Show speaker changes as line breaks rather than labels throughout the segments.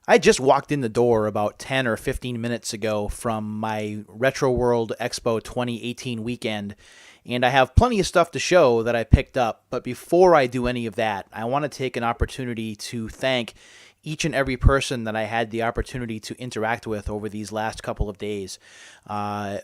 I just walked in the door about 10 or 15 minutes ago from my RetroWorld Expo 2018 weekend, and I have plenty of stuff to show that I picked up. But before I do any of that, I want to take an opportunity to thank each and every person that I had the opportunity to interact with over these last couple of days. Uh,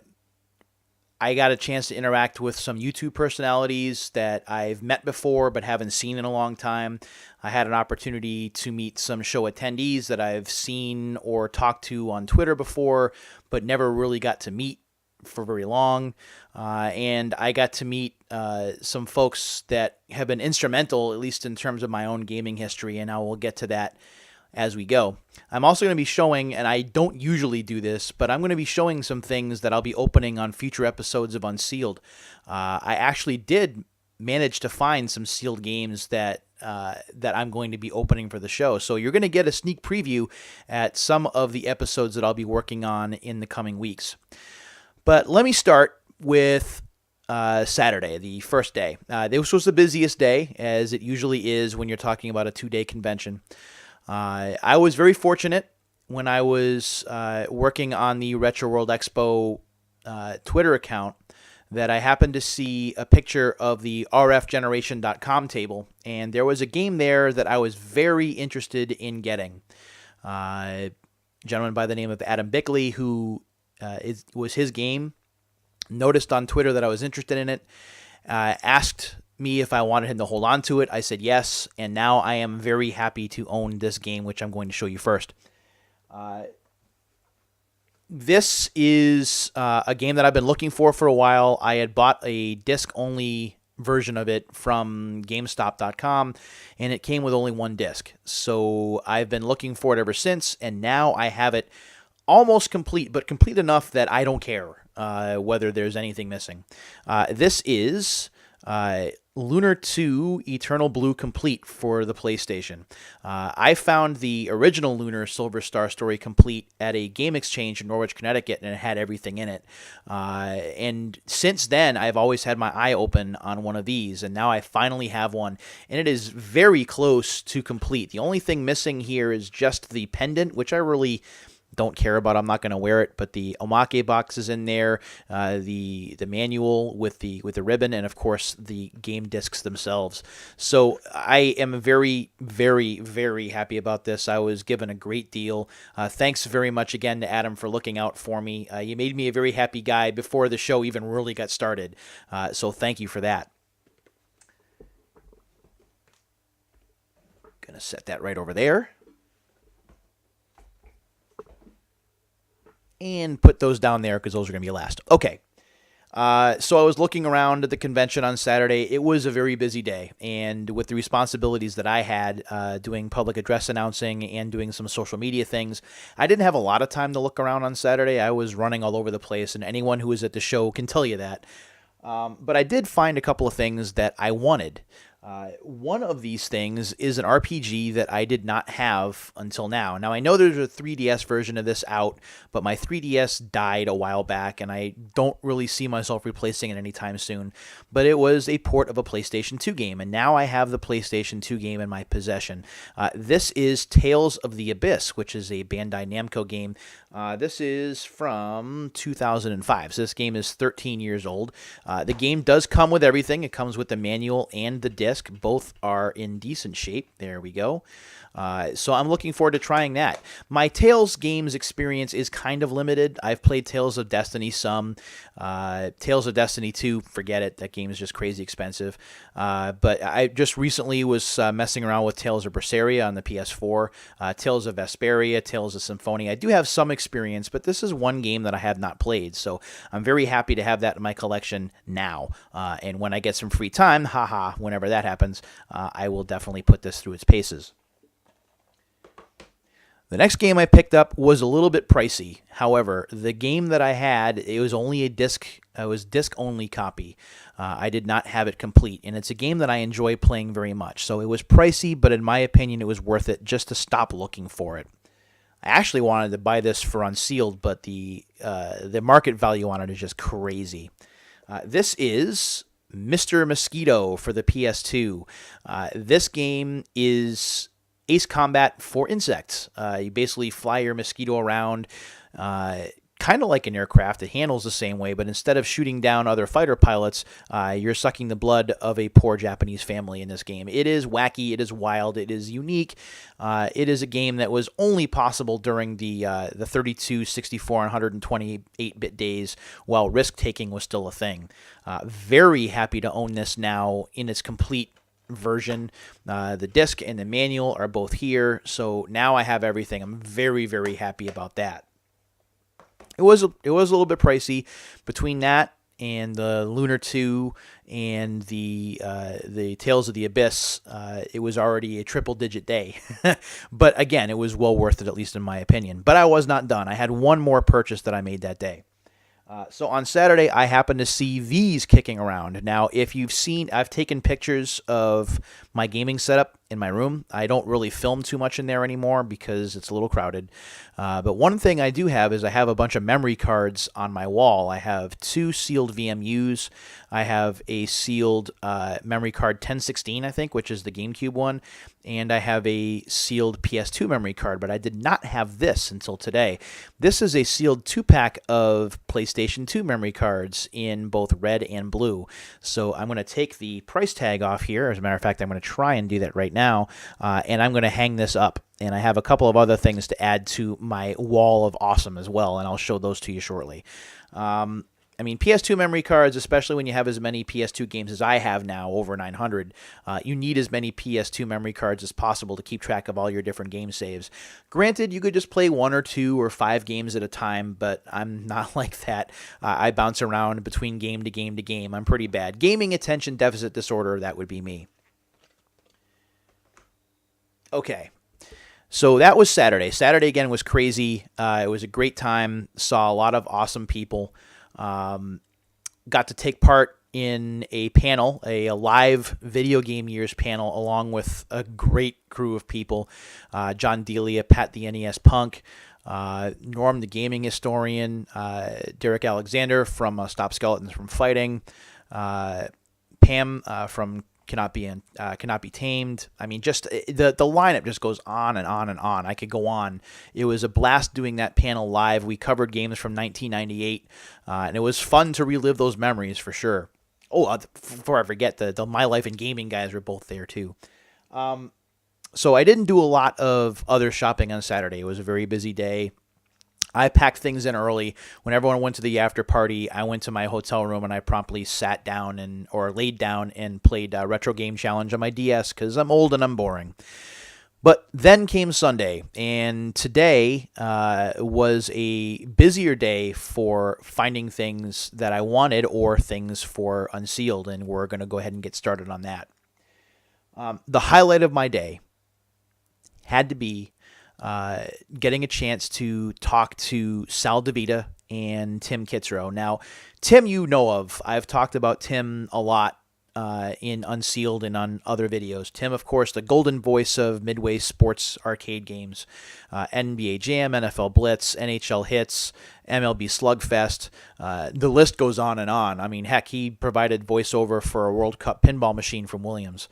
I got a chance to interact with some YouTube personalities that I've met before but haven't seen in a long time. I had an opportunity to meet some show attendees that I've seen or talked to on Twitter before but never really got to meet for very long. And I got to meet some folks that have been instrumental, at least in terms of my own gaming history, and I will get to that as we go. I'm also going to be showing, and I don't usually do this, but I'm going to be showing some things that I'll be opening on future episodes of Unsealed. I actually did manage to find some sealed games that I'm going to be opening for the show. So you're going to get a sneak preview at some of the episodes that I'll be working on in the coming weeks. But let me start with Saturday, the first day. This was the busiest day, as it usually is when you're talking about a 2-day convention. I was very fortunate when I was working on the RetroWorld Expo Twitter account that I happened to see a picture of the rfgeneration.com table, and there was a game there that I was very interested in getting. A gentleman by the name of Adam Bickley, who was his game, noticed on Twitter that I was interested in it, asked me if I wanted him to hold on to it. I said yes, and now I am very happy to own this game, which I'm going to show you first. This is a game that I've been looking for a while. I had bought a disc-only version of it from GameStop.com, and it came with only one disc. So I've been looking for it ever since, and now I have it almost complete, but complete enough that I don't care whether there's anything missing. This is Lunar 2 Eternal Blue Complete for the PlayStation. I found the original Lunar Silver Star Story Complete at a game exchange in Norwich, Connecticut, and it had everything in it. And since then, I've always had my eye open on one of these, and now I finally have one, and it is very close to complete. The only thing missing here is just the pendant, which I really don't care about. I'm not going to wear it, but the omake box is in there, the manual with the ribbon, and of course the game discs themselves. So I am very, very, very happy about this. I was given a great deal. Thanks very much again to Adam for looking out for me. You made me a very happy guy before the show even really got started. So thank you for that. Gonna set that right over there. And put those down there because those are going to be last. Okay. So I was looking around at the convention on Saturday. It was a very busy day. And with the responsibilities that I had doing public address announcing and doing some social media things, I didn't have a lot of time to look around on Saturday. I was running all over the place, and anyone who was at the show can tell you that. But I did find a couple of things that I wanted. One of these things is an RPG that I did not have until now. Now, I know there's a 3DS version of this out, but my 3DS died a while back, and I don't really see myself replacing it anytime soon. But it was a port of a PlayStation 2 game, and now I have the PlayStation 2 game in my possession. This is Tales of the Abyss, which is a Bandai Namco game. This is from 2005, so this game is 13 years old. The game does come with everything. It comes with the manual and the disc. Both are in decent shape. There we go. So I'm looking forward to trying that. My Tales games experience is kind of limited. I've played Tales of Destiny some. Tales of Destiny 2, forget it. That game is just crazy expensive. But I just recently was messing around with Tales of Berseria on the PS4, Tales of Vesperia, Tales of Symphonia. I do have some experience, but this is one game that I have not played, so I'm very happy to have that in my collection now. And when I get some free time, whenever that happens, I will definitely put this through its paces. The next game I picked up was a little bit pricey. However, the game that I had, it was only a disc-only copy. I did not have it complete, and it's a game that I enjoy playing very much. So it was pricey, but in my opinion, it was worth it just to stop looking for it. I actually wanted to buy this for Unsealed, but the market value on it is just crazy. This is Mr. Mosquito for the PS2. This game is Ace Combat for insects. You basically fly your mosquito around, kind of like an aircraft. It handles the same way, but instead of shooting down other fighter pilots, you're sucking the blood of a poor Japanese family in this game. It is wacky, it is wild, it is unique. It is a game that was only possible during the 32, 64, and 128-bit days while risk-taking was still a thing. Very happy to own this now in its complete version. The disc and the manual are both here, so now I have everything. I'm very, very happy about that. It was a little bit pricey between that and the Lunar 2 and the Tales of the Abyss. It was already a triple-digit day. But again, it was well worth it, at least in my opinion. But I was not done. I had one more purchase that I made that day. So on Saturday, I happened to see these kicking around. Now, if you've seen, I've taken pictures of my gaming setup in my room. I don't really film too much in there anymore because it's a little crowded. But one thing I do have is I have a bunch of memory cards on my wall. I have 2 sealed VMUs. I have a sealed memory card 1016, I think, which is the GameCube one. And I have a sealed PS2 memory card, but I did not have this until today. This is a sealed 2-pack of PlayStation 2 memory cards in both red and blue. So I'm going to take the price tag off here. As a matter of fact, I'm going to try and do that right now, and I'm going to hang this up. And I have a couple of other things to add to my wall of awesome as well, and I'll show those to you shortly. I mean, PS2 memory cards, especially when you have as many PS2 games as I have now, over 900, you need as many PS2 memory cards as possible to keep track of all your different game saves. Granted, you could just play 1 or 2 or 5 games at a time, but I'm not like that. I bounce around between game to game to game. I'm pretty bad. Gaming attention deficit disorder, that would be me. Okay. So that was Saturday. Saturday, again, was crazy. It was a great time. Saw a lot of awesome people. Got to take part in a panel, a live video game years panel, along with a great crew of people. John Delia, Pat the NES Punk, Norm the Gaming Historian, Derek Alexander from Stop Skeletons from Fighting, Pam from Cannot Be Tamed. I mean, just the lineup just goes on and on and on. I could go on. It was a blast doing that panel live. We covered games from 1998, and it was fun to relive those memories for sure. Oh, before I forget, the My Life in Gaming guys were both there too. So I didn't do a lot of other shopping on Saturday. It was a very busy day. I packed things in early. When everyone went to the after party, I went to my hotel room and I promptly sat down or laid down and played Retro Game Challenge on my DS because I'm old and I'm boring. But then came Sunday, and today was a busier day for finding things that I wanted or things for Unsealed, and we're going to go ahead and get started on that. The highlight of my day had to be getting a chance to talk to Sal DeVita and Tim Kitzrow. Now, Tim you know of. I've talked about Tim a lot in Unsealed and on other videos. Tim, of course, the golden voice of Midway sports arcade games. NBA Jam, NFL Blitz, NHL Hits, MLB Slugfest. The list goes on and on. I mean, heck, he provided voiceover for a World Cup pinball machine from Williams.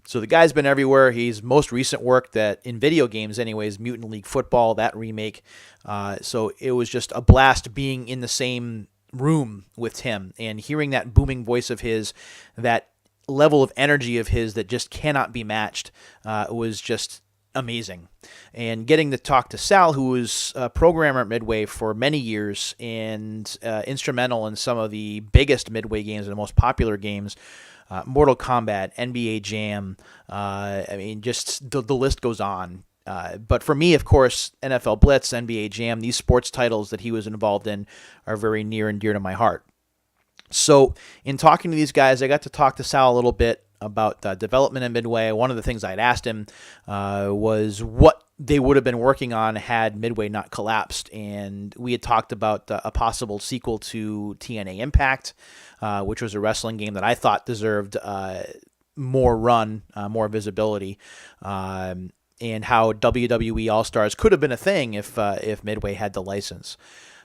So the guy's been everywhere. His most recent work that in video games anyways, Mutant League Football, that remake. So it was just a blast being in the same room with Tim and hearing that booming voice of his, that level of energy of his that just cannot be matched, was just amazing. And getting to talk to Sal, who was a programmer at Midway for many years and instrumental in some of the biggest Midway games and the most popular games, Mortal Kombat, NBA Jam, I mean, just the list goes on. But for me, of course, NFL Blitz, NBA Jam, these sports titles that he was involved in are very near and dear to my heart. So in talking to these guys, I got to talk to Sal a little bit about development in Midway. One of the things I'd asked him was what they would have been working on had Midway not collapsed. And we had talked about a possible sequel to TNA Impact, which was a wrestling game that I thought deserved more run, more visibility, and how WWE All-Stars could have been a thing if Midway had the license.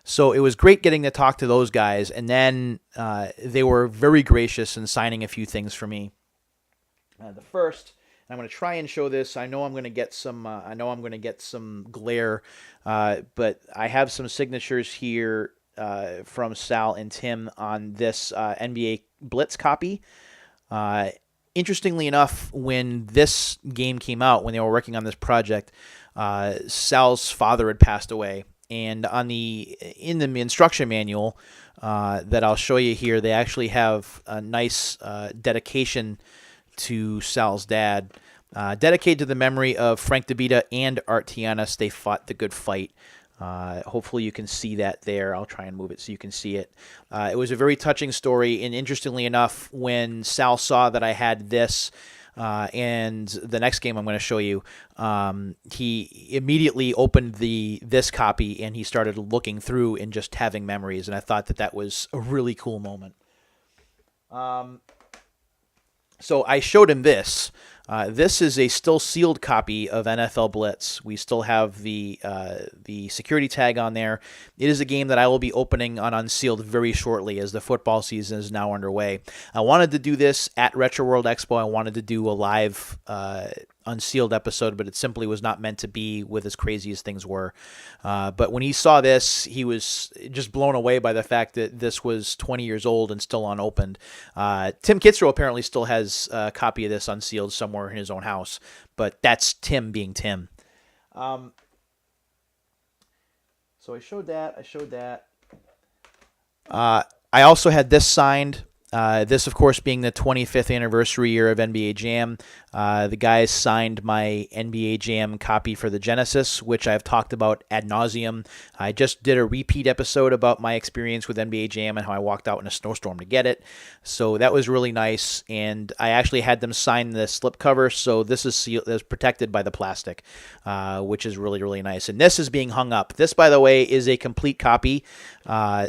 So it was great getting to talk to those guys, and then they were very gracious in signing a few things for me. The first I'm going to try and show this. I know I'm going to get some. I know I'm going to get some glare, but I have some signatures here from Sal and Tim on this NBA Blitz copy. Uh, Interestingly enough, when this game came out, when they were working on this project, Sal's father had passed away, and in the instruction manual that I'll show you here, they actually have a nice dedication to Sal's dad, dedicated to the memory of Frank DeVita and Art Tianas. They fought the good fight. Hopefully you can see that there. I'll try and move it so you can see it. It was a very touching story, and interestingly enough, when Sal saw that I had this and the next game I'm going to show you, he immediately opened this copy and he started looking through and just having memories, and I thought that was a really cool moment. So I showed him this. This is a still sealed copy of NFL Blitz. We still have the security tag on there. It is a game that I will be opening on Unsealed very shortly, as the football season is now underway. I wanted to do this at RetroWorld Expo. I wanted to do a live Unsealed episode, but it simply was not meant to be with as crazy as things were. But when he saw this, he was just blown away by the fact that this was 20 years old and still unopened. Tim Kitzrow apparently still has a copy of this Unsealed somewhere in his own house, but that's Tim being Tim. So I showed that. I also had this signed. This, of course, being the 25th anniversary year of NBA Jam. The guys signed my NBA Jam copy for the Genesis, which I've talked about ad nauseum. I just did a repeat episode about my experience with NBA Jam and how I walked out in a snowstorm to get it. So that was really nice, and I actually had them sign the slipcover, so this is sealed, is protected by the plastic, which is really, really nice. And this is being hung up. This, by the way, is a complete copy,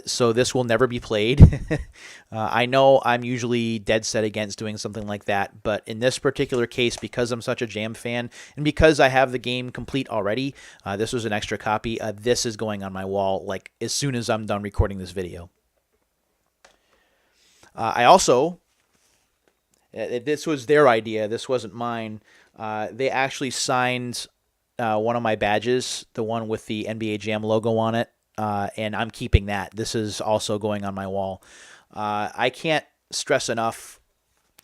so this will never be played. I know I'm usually dead set against doing something like that, but in this particular case, because I'm such a Jam fan, and because I have the game complete already, this was an extra copy. This is going on my wall like as soon as I'm done recording this video. I also, this was their idea, this wasn't mine, they actually signed one of my badges, the one with the NBA Jam logo on it, and I'm keeping that. This is also going on my wall. I can't stress enough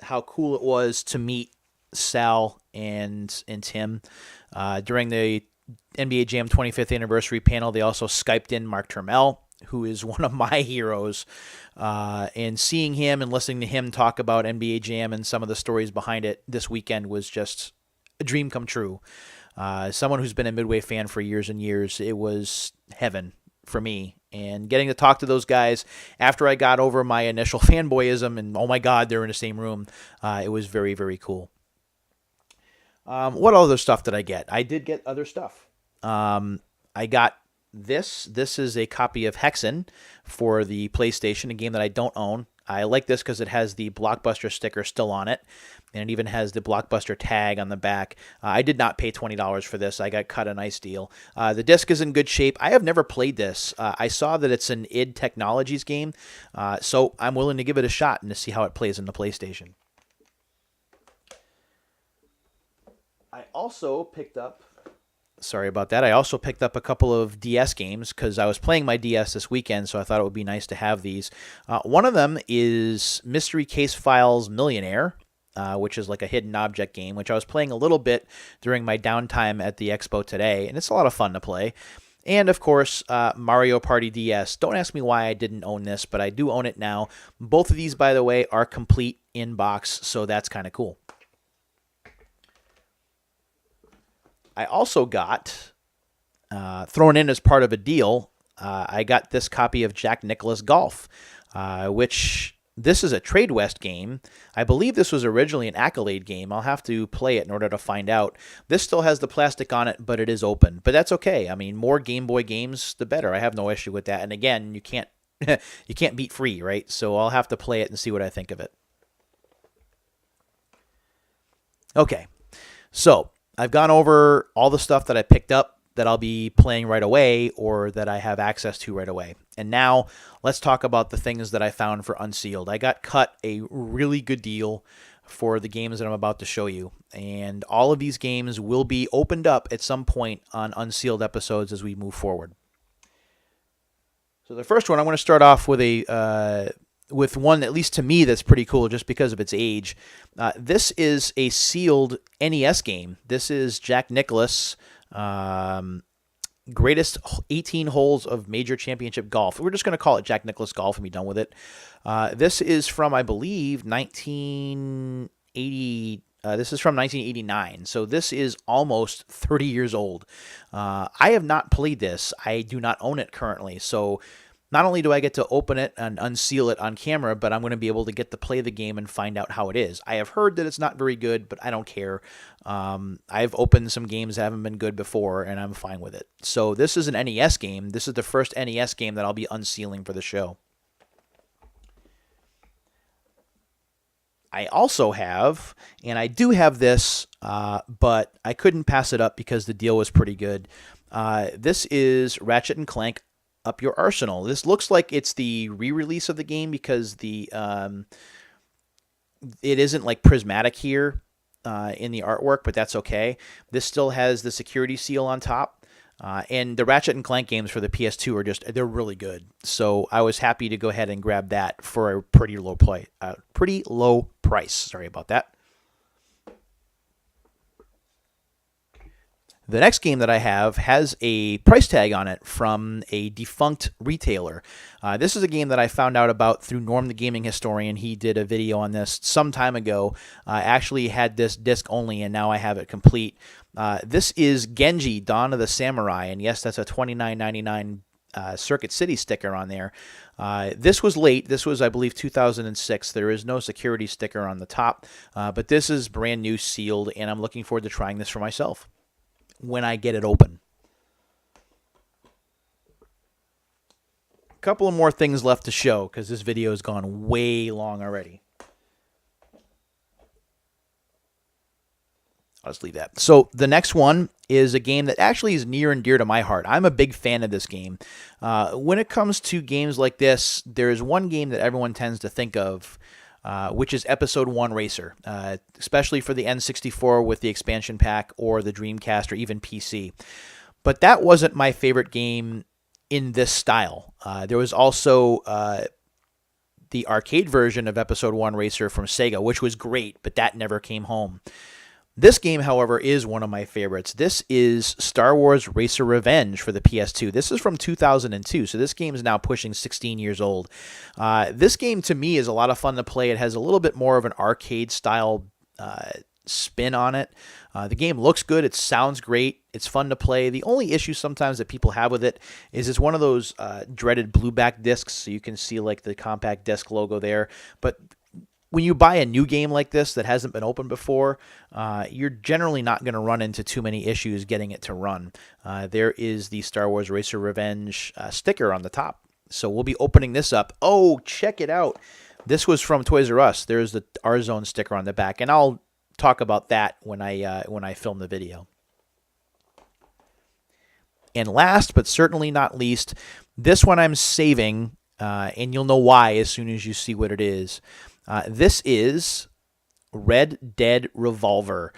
how cool it was to meet Sal and Tim. During the NBA Jam 25th anniversary panel, they also Skyped in Mark Turmel, who is one of my heroes. And seeing him and listening to him talk about NBA Jam and some of the stories behind it this weekend was just a dream come true. Someone who's been a Midway fan for years and years, it was heaven for me. And getting to talk to those guys after I got over my initial fanboyism and, oh my God, they're in the same room, it was very, very cool. What other stuff did I get? I did get other stuff. I got this. This is a copy of Hexen for the PlayStation, a game that I don't own. I like this because it has the Blockbuster sticker still on it, and it even has the Blockbuster tag on the back. I did not pay $20 for this. I got cut a nice deal. The disc is in good shape. I have never played this. I saw that it's an id Technologies game, so I'm willing to give it a shot and to see how it plays in the PlayStation. I also picked up... Sorry about that. I also picked up a couple of DS games because I was playing my DS this weekend, so I thought it would be nice to have these. One of them is Mystery Case Files Millionaire, which is like a hidden object game, which I was playing a little bit during my downtime at the expo today, and it's a lot of fun to play. And, of course, Mario Party DS. Don't ask me why I didn't own this, but I do own it now. Both of these, by the way, are complete in box, so that's kind of cool. I also got, thrown in as part of a deal, I got this copy of Jack Nicklaus Golf, which this is a Trade West game. I believe this was originally an Accolade game. I'll have to play it in order to find out. This still has the plastic on it, but it is open. But that's okay. I mean, more Game Boy games, the better. I have no issue with that. And again, you can't you can't beat free, right? So I'll have to play it and see what I think of it. Okay, so I've gone over all the stuff that I picked up that I'll be playing right away or that I have access to right away. And now let's talk about the things that I found for Unsealed. I got cut a really good deal for the games that I'm about to show you. And all of these games will be opened up at some point on Unsealed episodes as we move forward. So the first one, I want to start off with with one, at least to me, that's pretty cool just because of its age. This is a sealed NES game. This is Jack Nicklaus, greatest 18 holes of major championship golf. We're just going to call it Jack Nicklaus Golf and be done with it. This is from, I believe, 1980. This is from 1989, so this is almost 30 years old. I have not played this. I do not own it currently, so not only do I get to open it and unseal it on camera, but I'm going to be able to get to play the game and find out how it is. I have heard that it's not very good, but I don't care. I've opened some games that haven't been good before, and I'm fine with it. So this is an NES game. This is the first NES game that I'll be unsealing for the show. I also have, and I do have this, but I couldn't pass it up because the deal was pretty good. This is Ratchet & Clank Up Your Arsenal. This looks like it's the re-release of the game because it isn't like prismatic here in the artwork, but that's okay. This still has the security seal on top. And the Ratchet & Clank games for the PS2 are they're really good. So I was happy to go ahead and grab that for a pretty low price. Sorry about that. The next game that I have has a price tag on it from a defunct retailer. This is a game that I found out about through Norm the Gaming Historian. He did a video on this some time ago. I actually had this disc only, and now I have it complete. This is Genji, Dawn of the Samurai, and yes, that's a $29.99 Circuit City sticker on there. This was late. This was, I believe, 2006. There is no security sticker on the top, but this is brand new, sealed, and I'm looking forward to trying this for myself when I get it open. A couple of more things left to show because this video has gone way long already. I'll just leave that. So the next one is a game that actually is near and dear to my heart. I'm a big fan of this game. When it comes to games like this, there is one game that everyone tends to think of, which is Episode 1 Racer, especially for the N64 with the expansion pack or the Dreamcast or even PC. But that wasn't my favorite game in this style. There was also the arcade version of Episode 1 Racer from Sega, which was great, but that never came home. This game, however, is one of my favorites. This is Star Wars Racer Revenge for the PS2. This is from 2002, so this game is now pushing 16 years old. This game, to me, is a lot of fun to play. It has a little bit more of an arcade-style spin on it. The game looks good. It sounds great. It's fun to play. The only issue sometimes that people have with it is it's one of those dreaded blueback discs, so you can see like the compact disc logo there. But when you buy a new game like this that hasn't been opened before, you're generally not going to run into too many issues getting it to run. There is the Star Wars Racer Revenge sticker on the top. So we'll be opening this up. Oh, check it out. This was from Toys R Us. There's the R-Zone sticker on the back, and I'll talk about that when I film the video. And last, but certainly not least, this one I'm saving, and you'll know why as soon as you see what it is. This is Red Dead Revolver.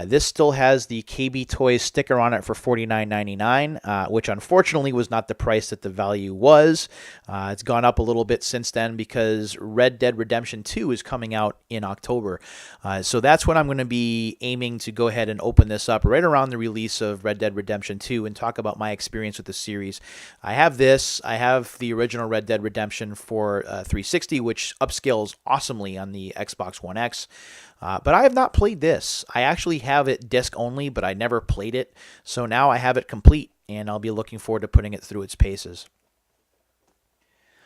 This still has the KB Toys sticker on it for $49.99, which unfortunately was not the price that the value was. It's gone up a little bit since then because Red Dead Redemption 2 is coming out in October. So that's when I'm going to be aiming to go ahead and open this up right around the release of Red Dead Redemption 2 and talk about my experience with the series. I have this. I have the original Red Dead Redemption for 360, which upscales awesomely on the Xbox One X. But I have not played this. I actually have it disc only, but I never played it. So now I have it complete, and I'll be looking forward to putting it through its paces.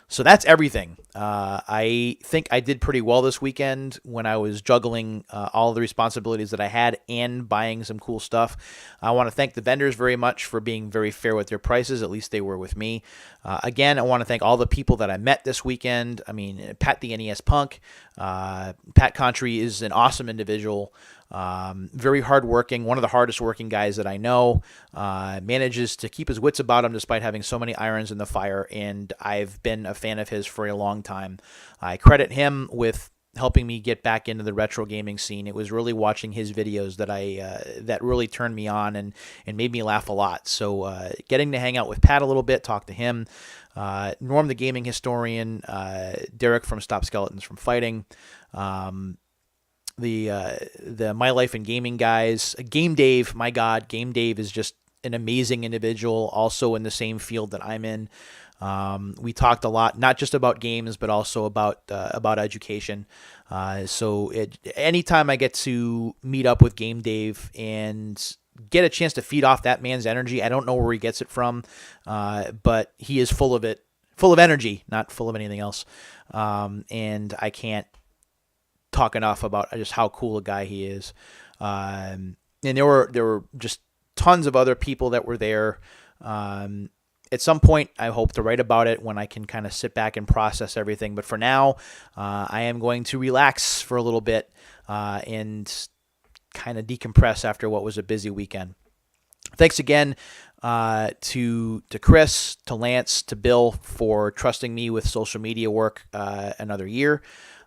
So that's everything. I think I did pretty well this weekend when I was juggling all the responsibilities that I had and buying some cool stuff. I want to thank the vendors very much for being very fair with their prices. At least they were with me. Again, I want to thank all the people that I met this weekend. I mean, Pat the NES Punk. Pat Contry is an awesome individual. Very hardworking, one of the hardest working guys that I know, manages to keep his wits about him despite having so many irons in the fire, and I've been a fan of his for a long time. I credit him with helping me get back into the retro gaming scene. It was really watching his videos that really turned me on and made me laugh a lot. So getting to hang out with Pat a little bit, talk to him, Norm the gaming historian, Derek from Stop Skeletons from Fighting, the My Life in Gaming guys, Game Dave. My God, Game Dave is just an amazing individual, also in the same field that I'm in. We talked a lot, not just about games, but also about education. So anytime I get to meet up with Game Dave and get a chance to feed off that man's energy, I don't know where he gets it from, but he is full of it, full of energy, not full of anything else. And I can't talk enough about just how cool a guy he is. And there were just tons of other people that were there. At some point, I hope to write about it when I can kind of sit back and process everything. But for now, I am going to relax for a little bit and kind of decompress after what was a busy weekend. Thanks again to Chris, to Lance, to Bill for trusting me with social media work another year.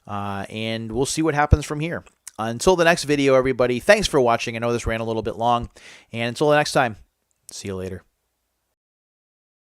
And we'll see what happens from here. Until the next video, everybody, thanks for watching. I know this ran a little bit long. And until the next time, see you later.